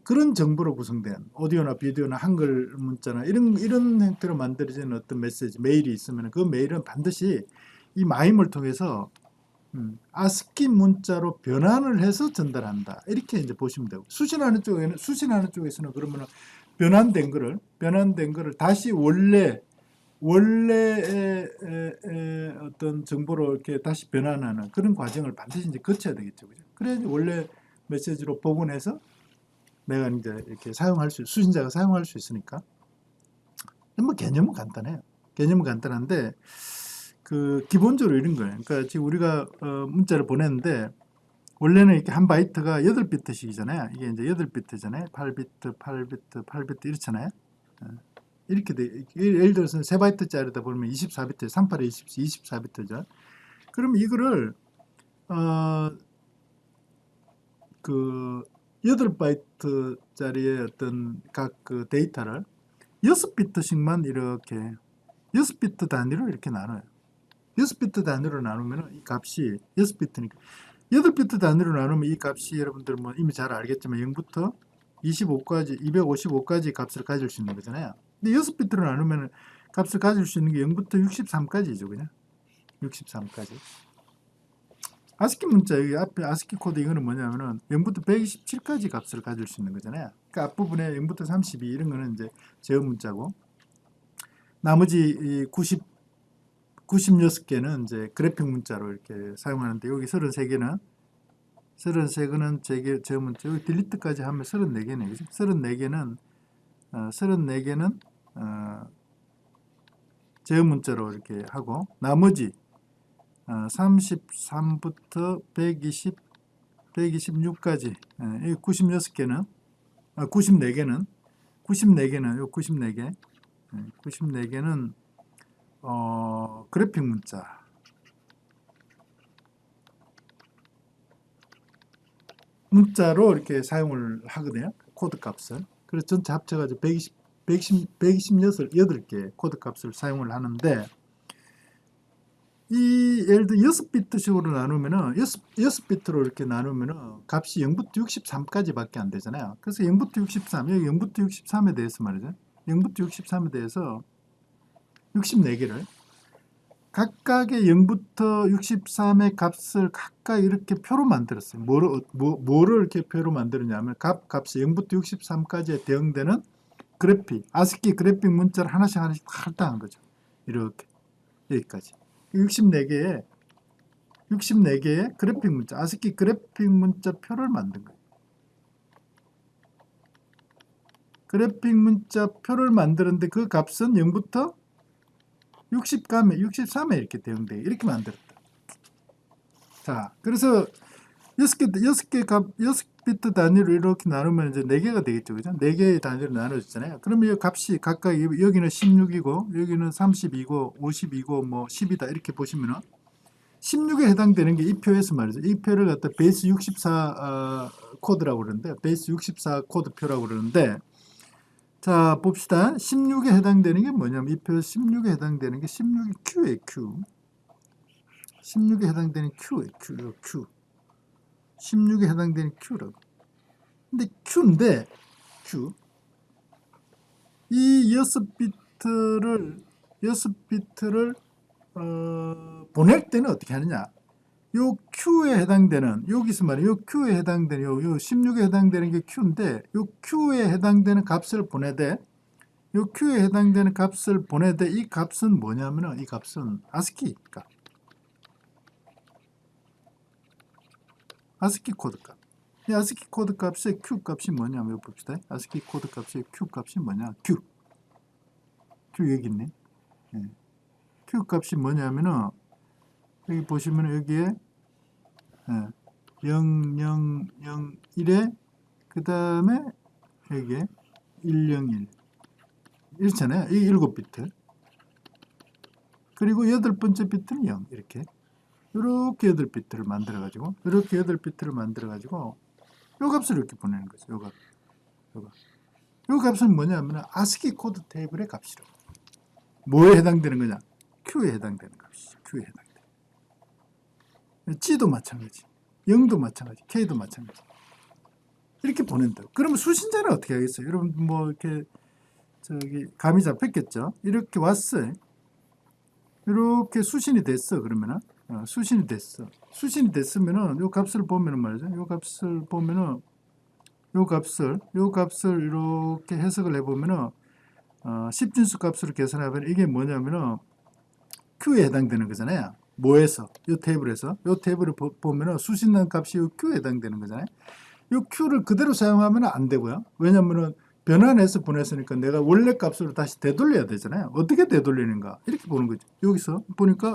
그런 정보로 구성된 오디오나 비디오나 한글 문자나 이런 형태로 만들어진 어떤 메시지 메일이 있으면 그 메일은 반드시 이 마임을 통해서 ASCII 문자로 변환을 해서 전달한다. 이렇게 이제 보시면 되고, 수신하는 쪽에서는 그러면 변환된 거를 다시 원래의 어떤 정보로 이렇게 다시 변환하는 그런 과정을 반드시 이제 거쳐야 되겠죠. 그죠? 그래야지 원래 메시지로 복원해서 내가 이제 이렇게 수신자가 사용할 수 있으니까. 뭐 개념은 간단해요. 개념은 간단한데, 기본적으로 이런 거예요. 그러니까 지금 우리가 문자를 보냈는데, 원래는 이렇게 한 바이트가 8비트씩이잖아요. 이게 이제 8비트잖아요. 8비트, 8비트, 8비트 이렇잖아요. 이렇게 돼. 예를 들어서 3바이트짜리다 보면 24비트, 38에 24비트죠. 그럼 이거를, 8바이트짜리의 어떤 각 데이터를 6비트씩만 이렇게 6비트 단위로 이렇게 나눠요. 6비트 단위로 나누면 이 값이 6비트니까 8비트 단위로 나누면 이 값이 여러분들 뭐 이미 잘 알겠지만 0부터 25까지 255까지 값을 가질 수 있는 거잖아요. 근데 6비트로 나누면 값을 가질 수 있는 게 0부터 63까지죠. 그냥 63까지. 아스키 문자 여기 앞에 아스키 코드 이거는 뭐냐면은 0부터 127까지 값을 가질 수 있는 거잖아요. 그 앞부분에 0부터 32 이런 거는 이제 제어 문자고, 나머지 96개는 이제 그래픽 문자로 이렇게 사용하는데, 여기 33개는 제어 문자, 여기 딜리트까지 하면 34개네. 그죠? 34개는 제어 문자로 이렇게 하고, 나머지 33부터 126까지 이 96개는 94개는 94개는 그래픽 문자로 이렇게 사용을 하거든요. 코드 값을. 그래서 전체 합쳐가지고 128개 코드 값을 사용을 하는데, 예를 들어 6비트식으로 나누면은 6비트로 이렇게 나누면은 값이 0부터 63까지밖에 안 되잖아요. 그래서 0부터 63, 여기 0부터 63에 대해서 말이죠. 0부터 63에 대해서 64개를 각각의 0부터 63의 값을 각각 이렇게 표로 만들었어요. 뭐를 이렇게 표로 만들었냐면 값이 0부터 63까지에 대응되는 아스키 그래픽 문자를 하나씩 할당한 거죠. 이렇게 여기까지 64개의 그래픽 문자, 아스키 그래픽 문자 표를 만든 거예요. 그래픽 문자 표를 만드는데 그 값은 0부터 63에 이렇게 대응돼요. 이렇게 만들었다. 자, 그래서 6비트 단위로 이렇게 나누면 이제 4개가 되겠죠. 그죠? 4개의 단위로 나눠졌잖아요. 그러면 이 값이 각각 여기는 16이고, 여기는 32고, 52고, 뭐 10이다. 이렇게 보시면은 16에 해당되는 게 이 표에서 말이죠. 이 표를 갖다 베이스 64 코드라고 그러는데, 베이스 64 코드 표라고 그러는데, 자, 봅시다. 16에 해당되는 게 뭐냐면, 이 표 16에 해당되는 게 16이 Q예요, Q. 16에 해당되는 Q예요, Q. 16에 해당되는 Q라고. 근데 Q인데, 이 6비트를 보낼 때는 어떻게 하느냐. 요 Q에 해당되는, 여기서 말이에요. 요 Q에 해당되는, 요 16에 해당되는 게 Q인데, 요 Q에 해당되는 값을 보내되, 이 값은 뭐냐면은, 이 값은 아스키 값. 아스키 코드 값. 이 아스키 코드 값의 Q 값이 뭐냐면, 봅시다. 아스키 코드 값의 Q 값이 뭐냐. Q 여기 있네. 네. Q 값이 뭐냐면은, 여기 보시면 여기에 0001에 그 다음에 여기에 101 이렇잖아요. 이 7비트. 그리고 8번째 비트는 0 이렇게 8비트를 만들어가지고 요 값을 이렇게 보내는 거죠. 요 값은 뭐냐면 아스키 코드 테이블의 값이라고. 뭐에 해당되는 거냐? Q에 해당되는 값이죠. Q에 해당되는. G도 마찬가지, 0도 마찬가지, K도 마찬가지. 이렇게 보낸다고. 그러면 수신자는 어떻게 하겠어요? 여러분 뭐 이렇게 감이 잡혔겠죠? 이렇게 왔어요. 이렇게 수신이 됐어. 그러면은 수신이 됐어. 수신이 됐으면은 요 값을 보면은 말이죠. 요 값을 보면은 요 값을 이렇게 해석을 해보면은 10진수 값으로 계산하면 이게 뭐냐면은 Q에 해당되는 거잖아요. 뭐에서? 요 테이블에서. 요 테이블을 보면은 수신난 값이 요 Q에 해당되는 거잖아요. 요 Q를 그대로 사용하면 안 되고요. 왜냐면은 변환해서 보냈으니까 내가 원래 값으로 다시 되돌려야 되잖아요. 어떻게 되돌리는가? 이렇게 보는 거죠. 여기서 보니까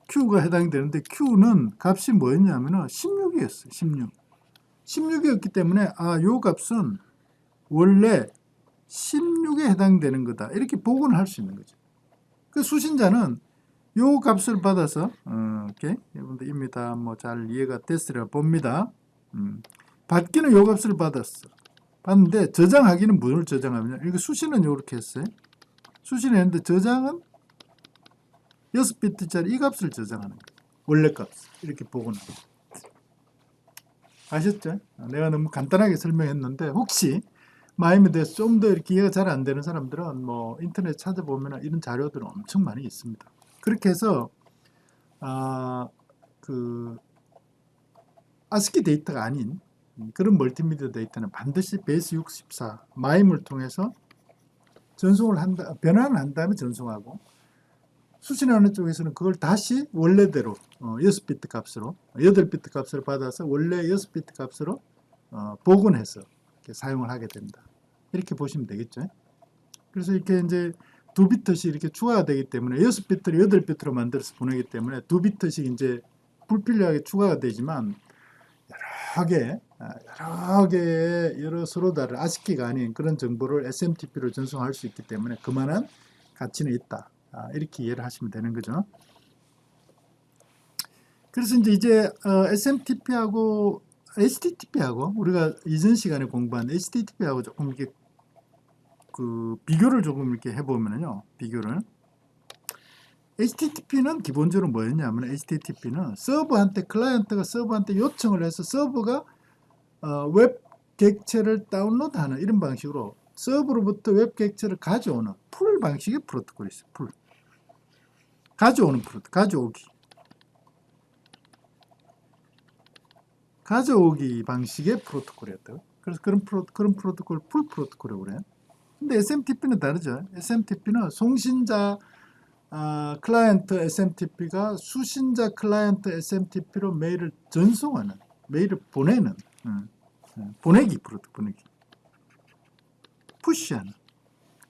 Q가 해당되는데 Q는 값이 뭐였냐면은 16이었어요. 16. 16이었기 때문에 요 값은 원래 16에 해당되는 거다. 이렇게 복원을 할 수 있는 거죠. 그 수신자는 요 값을 받아서 오케이. 여러분들 이미 다 뭐 잘 이해가 됐으리라 봅니다. 받기는 요 값을 받았어. 받는데 저장하기는 뭘 저장하느냐? 이거 수신은 요렇게 했어요. 수신을 했는데 저장은 6비트짜리 이 값을 저장하는 거예요. 원래 값. 이렇게 복원하는 거예요. 아셨죠? 내가 너무 간단하게 설명했는데 혹시 마임에 대해서 좀 더 이렇게 이해가 잘 안 되는 사람들은 뭐 인터넷 찾아보면 이런 자료들은 엄청 많이 있습니다. 그렇게 해서 그 ASCII 데이터가 아닌 그런 멀티미디어 데이터는 반드시 베이스 64 마임을 통해서 전송을 한다, 변환을 한 다음에 전송하고 수신하는 쪽에서는 그걸 다시 원래대로 6비트 값으로 8비트 값을 받아서 원래 6비트 값으로 복원해서 이렇게 사용을 하게 된다. 이렇게 보시면 되겠죠. 그래서 이렇게 이제 2비트씩 이렇게 추가가 되기 때문에 6비트를 8비트로 만들어서 보내기 때문에 2비트씩 이제 불필요하게 추가가 되지만 여러 서로 다른 ASCII가 아닌 그런 정보를 SMTP로 전송할 수 있기 때문에 그만한 가치는 있다. 이렇게 이해를 하시면 되는 거죠. 그래서 이제 SMTP하고 HTTP하고 우리가 이전 시간에 공부한 HTTP하고 조금 이렇게 그 비교를 조금 이렇게 해보면요. 비교를 HTTP는 기본적으로 뭐였냐면 HTTP는 서버한테 클라이언트가 서버한테 요청을 해서 서버가 웹 객체를 다운로드하는 이런 방식으로 서버로부터 웹 객체를 가져오는 풀 방식의 프로토콜이 있어요. 풀. 가져오는 프로토콜, 가져오기 방식의 프로토콜이었다고. 그래서 그런 프로토콜 풀 프로토콜이라고 그래요. 근데 SMTP는 다르죠. SMTP는 송신자 클라이언트 SMTP가 수신자 클라이언트 SMTP로 메일을 전송하는, 메일을 보내는 보내기 프로토콜, 푸시하는,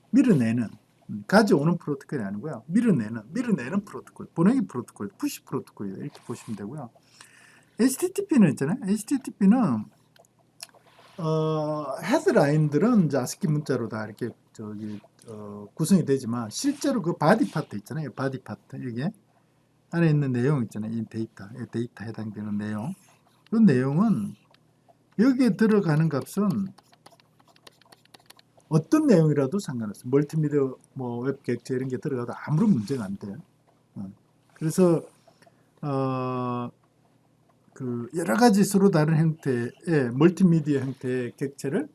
밀어내는, 가져오는 프로토콜이 아니고요. 밀어내는 프로토콜, 보내기 프로토콜, 푸시 프로토콜이다. 이렇게 보시면 되고요. HTTP는 있잖아요. HTTP는 헤드라인들은 이제 ASCII 문자로 다 이렇게 구성이 되지만 실제로 그 바디 파트 있잖아요. 바디 파트 이게 안에 있는 내용 있잖아요. 이 데이터 해당되는 내용. 그 내용은 여기에 들어가는 값은 어떤 내용이라도 상관없어요. 멀티미디어 웹 객체 이런 게 들어가도 아무런 문제가 안 돼요. 그래서 그 여러 가지 서로 다른 형태의 멀티미디어 형태의 객체를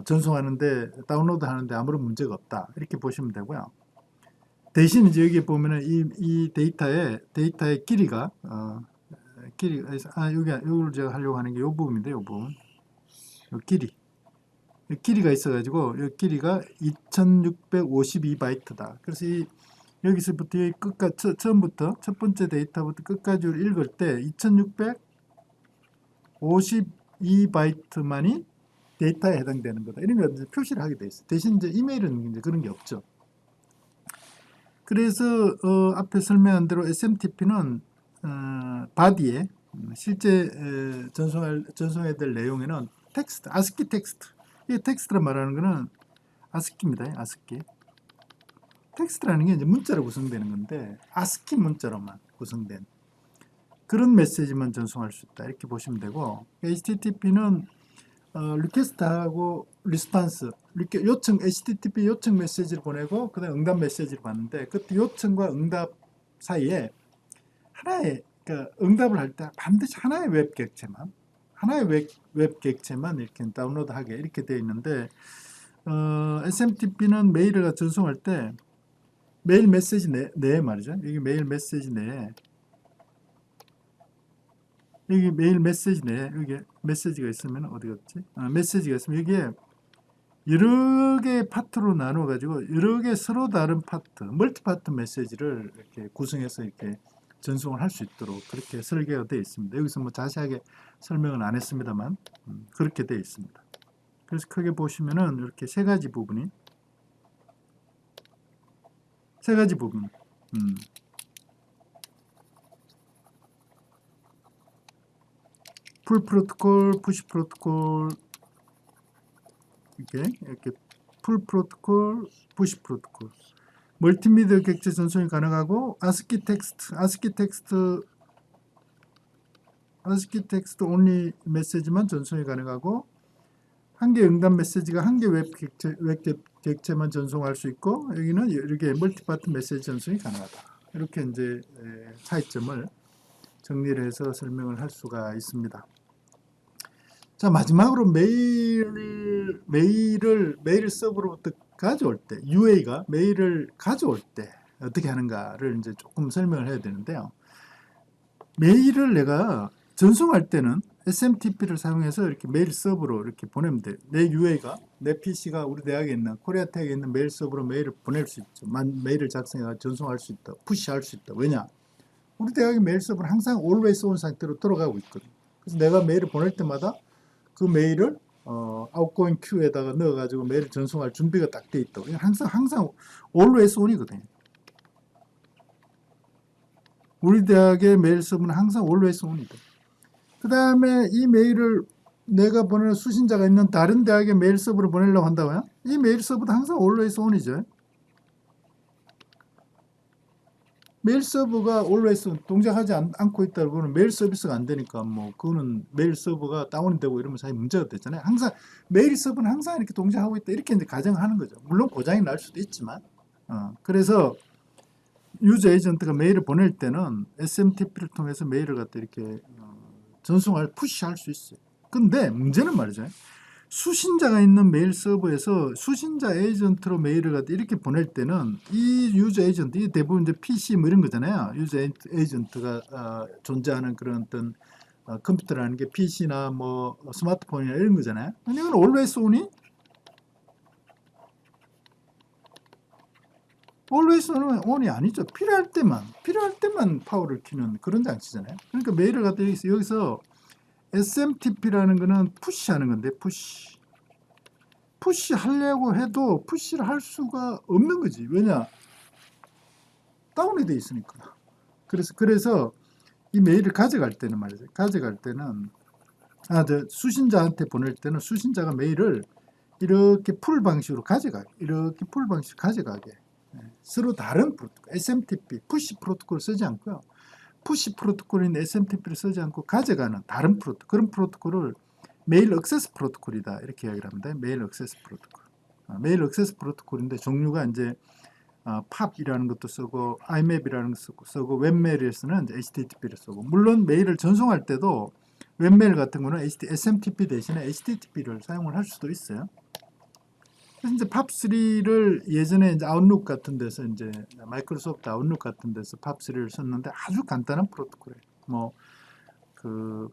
전송하는데 다운로드 하는데 아무런 문제가 없다. 이렇게 보시면 되고요. 대신 이제 여기 보면은 이 데이터의 길이가 요걸 제가 하려고 하는 게 요 부분인데 요 부분. 요 길이가 있어가지고 이 길이가 2652바이트다. 그래서 여기서부터 여기 끝까지 처음부터 첫 번째 데이터부터 끝까지 읽을 때 2652바이트만이 데이터에 해당되는 거다. 이런 걸 표시를 하게 돼 있어요. 대신 이제 이메일은 이제 그런 게 없죠. 그래서 앞에 설명한 대로 SMTP는 바디에 실제 전송해야 될 내용에는 텍스트, ASCII 텍스트. 이 텍스트라 말하는 거는 ASCII입니다. ASCII. 텍스트라는 게 이제 문자로 구성되는 건데 ASCII 문자로만 구성된 그런 메시지만 전송할 수 있다. 이렇게 보시면 되고 HTTP는 리퀘스트하고 리스판스, HTTP 요청 메시지를 보내고 그다음 응답 메시지를 받는데 그때 요청과 응답 사이에 그러니까 응답을 할 때 반드시 하나의 웹 객체만 이렇게 다운로드하게 이렇게 되어 있는데 SMTP는 메일을 전송할 때 메일 메시지 내에 말이죠. 여기 메일 메시지 내에 여기 메일 메시지 내에 여기 메시지가 있으면 어디 갔지? 메시지가 있으면 여기에 여러 개의 파트로 나눠 가지고 여러 개 서로 다른 파트, 멀티 파트 메시지를 이렇게 구성해서 이렇게 전송을 할 수 있도록 그렇게 설계가 되어 있습니다. 여기서 뭐 자세하게 설명은 안 했습니다만 그렇게 되어 있습니다. 그래서 크게 보시면은 이렇게 세 가지 부분 풀 프로토콜, 푸시 프로토콜 이렇게 풀 프로토콜, 푸시 프로토콜 멀티미디어 객체 전송이 가능하고 아스키 텍스트 온리 메시지만 전송이 가능하고 한 개 응답 메시지가 한 개 웹 객체만 전송할 수 있고 여기는 이렇게 멀티파트 메시지 전송이 가능하다. 이렇게 이제 차이점을 정리를 해서 설명을 할 수가 있습니다. 자, 마지막으로 메일 서버로부터 가져올 때 UA가 메일을 가져올 때 어떻게 하는가를 이제 조금 설명을 해야 되는데요. 메일을 내가 전송할 때는 SMTP를 사용해서 이렇게 메일 서버로 이렇게 보내면 돼. 내 UA가 내 PC가 우리 대학에 있는 코리아텍에 있는 메일 서버로 메일을 보낼 수 있죠. 메일을 작성해서 전송할 수 있다. 푸시할 수 있다. 왜냐? 우리 대학의 메일 서버는 항상 always on 상태로 돌아가고 있거든. 그래서 내가 메일을 보낼 때마다 그 메일을 outgoing queue에다가 넣어가지고 메일을 전송할 준비가 딱 돼 있다. 항상 always on이거든요. 우리 대학의 메일 서버는 항상 always on이다. 그 다음에 이 메일을 내가 보내는 수신자가 있는 다른 대학의 메일 서버로 보내려고 한다고요? 이 메일 서버도 항상 always on이죠. 메일 서버가 always 동작하지 않고 있다 그러면 메일 서비스가 안 되니까 뭐 그거는 메일 서버가 다운이 되고 이러면 사실 문제가 되잖아요. 항상 메일 서버는 항상 이렇게 동작하고 있다 이렇게 이제 가정하는 거죠. 물론 고장이 날 수도 있지만 그래서 유저 에이전트가 메일을 보낼 때는 SMTP를 통해서 메일을 갖다 이렇게 푸시할 수 있어요. 근데 문제는 말이죠. 수신자가 있는 메일 서버에서 수신자 에이전트로 메일을 갖다 이렇게 보낼 때는 이 유저 에이전트, 이 대부분 이제 PC 뭐 이런 거잖아요. 유저 에이전트가 존재하는 그런 어떤 컴퓨터라는 게 PC나 뭐 스마트폰이나 이런 거잖아요. 근데 이건 always on이? always on이 아니죠. 필요할 때만 파워를 키는 그런 장치잖아요. 그러니까 메일을 갖다 여기서 SMTP라는 거는 푸시하는 건데 푸시 하려고 해도 푸시를 할 수가 없는 거지. 왜냐? 다운이 돼 있으니까. 그래서 이 메일을 가져갈 때는 말이죠. 수신자한테 보낼 때는 수신자가 메일을 이렇게 풀 방식으로 가져가게. 서로 다른 프로토콜, SMTP, 푸시 프로토콜을 쓰지 않고요. 푸시 프로토콜인 SMTP를 쓰지 않고 가져가는 다른 프로토콜, 그런 프로토콜을 메일 액세스 프로토콜이다 이렇게 이야기를 합니다. 메일 액세스 프로토콜. 메일 액세스 프로토콜인데 종류가 이제 팝이라는 것도 쓰고 IMAP이라는 것도 쓰고 웹메일에서는 이제 HTTP를 쓰고 물론 메일을 전송할 때도 웹메일 같은 거는 SMTP 대신에 HTTP를 사용을 할 수도 있어요. 그래서 이제 팝3를 예전에 이제 아웃룩 같은 데서 이제 마이크로소프트 아웃룩 같은 데서 팝3를 썼는데 아주 간단한 프로토콜이에요. 뭐 그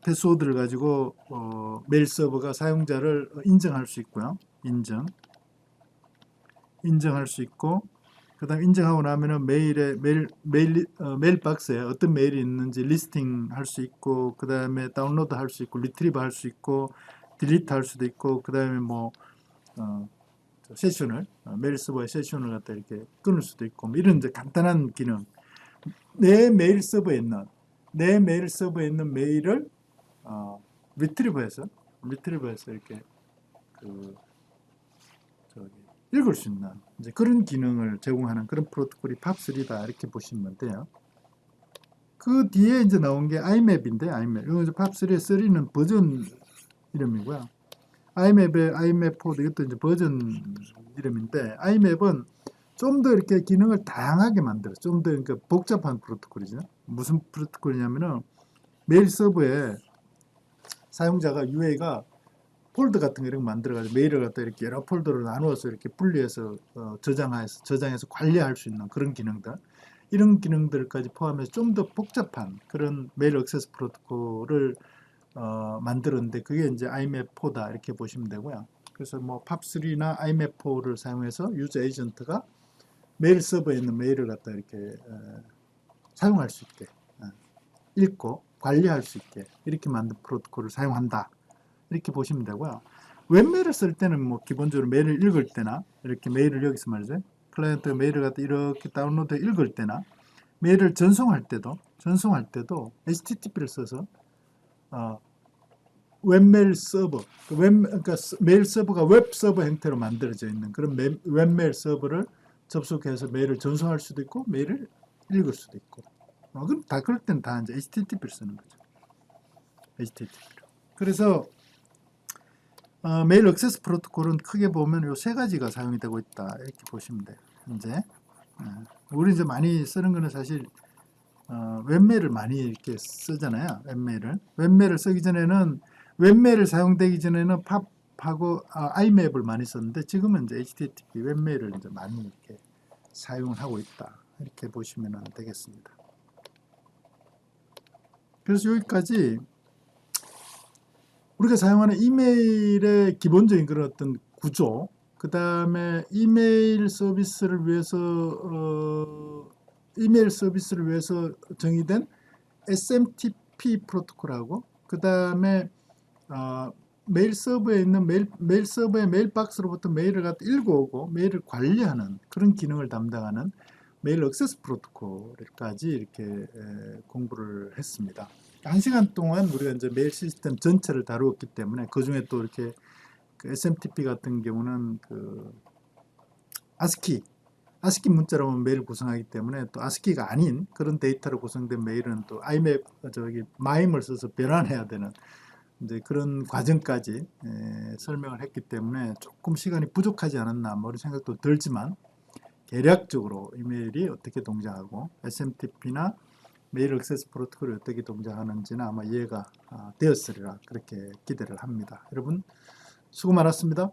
패스워드를 가지고 메일 서버가 사용자를 인정할 수 있고요. 인정할 수 있고 그다음 인정하고 나면은 메일 박스에 어떤 메일이 있는지 리스팅 할 수 있고 그다음에 다운로드 할 수 있고 리트리브 할 수 있고 딜리트 할 수도 있고 그다음에 뭐 세션을 메일 서버의 세션을 갖다 이렇게 끊을 수도 있고 뭐 이런 이제 간단한 기능. 내 메일 서버에 있는 메일을 리트리브해서 이렇게 읽을 수 있는 이제 그런 기능을 제공하는 그런 프로토콜이 팝3다 이렇게 보시면 돼요. 그 뒤에 이제 나온 게 IMAP인데 이건 팝3의 3는 버전 이름이고요. IMAP4도 이것도 이제 버전 이름인데 IMAP은 좀 더 이렇게 기능을 다양하게 만들어 좀 더 그러니까 복잡한 프로토콜이죠. 무슨 프로토콜이냐면은 메일 서버에 사용자가 UA가 폴더 같은 거 이런 거 만들어가지고 메일을 갖다 이렇게 여러 폴더로 나누어서 이렇게 분리해서 저장해서 관리할 수 있는 그런 기능들, 이런 기능들까지 포함해서 좀 더 복잡한 그런 메일 액세스 프로토콜을 만들었는데 그게 이제 IMAP4다 이렇게 보시면 되고요. 그래서 뭐 POP3나 IMAP4를 사용해서 유저 에이전트가 메일 서버에 있는 메일을 갖다 이렇게 사용할 수 있게 읽고 관리할 수 있게 이렇게 만든 프로토콜을 사용한다 이렇게 보시면 되고요. 웹메일을 쓸 때는 뭐 기본적으로 메일을 읽을 때나 이렇게 메일을 여기서 말이죠. 클라이언트가 메일을 갖다 이렇게 다운로드 읽을 때나 메일을 전송할 때도 HTTP를 써서 웹메일 서버, 그러니까 메일 서버가 웹 서버 형태로 만들어져 있는 그런 웹메일 서버를 접속해서 메일을 전송할 수도 있고 메일을 읽을 수도 있고 그럼 다 그럴 때는 다 이제 HTTP를 쓰는 거죠. HTTP로. 그래서 메일 액세스 프로토콜은 크게 보면 요 세 가지가 사용이 되고 있다 이렇게 보시면 돼요. 이제 우리 이제 많이 쓰는 거는 사실 웹메일을 많이 이렇게 쓰잖아요. 웹메일을 쓰기 전에는 웹메일을 사용되기 전에는 팝하고 IMAP을 많이 썼는데 지금은 이제 HTTP 웹메일을 이제 많이 이렇게 사용을 하고 있다 이렇게 보시면 되겠습니다. 그래서 여기까지 우리가 사용하는 이메일의 기본적인 그런 어떤 구조, 그 다음에 이메일 서비스를 위해서 정의된 SMTP 프로토콜하고 그 다음에 메일 서버에 있는 메일 서버의 메일박스로부터 메일을 갖다 읽어오고 메일을 관리하는 그런 기능을 담당하는 메일 액세스 프로토콜까지 이렇게 공부를 했습니다. 1시간 동안 우리가 이제 메일 시스템 전체를 다루었기 때문에 그 중에 또 이렇게 그 SMTP 같은 경우는 그 ASCII 문자로 메일을 구성하기 때문에 또 ASCII가 아닌 그런 데이터로 구성된 메일은 또 마임을 써서 변환해야 되는 이제 그런 과정까지 설명을 했기 때문에 조금 시간이 부족하지 않았나 뭐 이런 생각도 들지만 대략적으로 이메일이 어떻게 동작하고 SMTP나 메일 액세스 프로토콜이 어떻게 동작하는지는 아마 이해가 되었으리라 그렇게 기대를 합니다. 여러분 수고 많았습니다.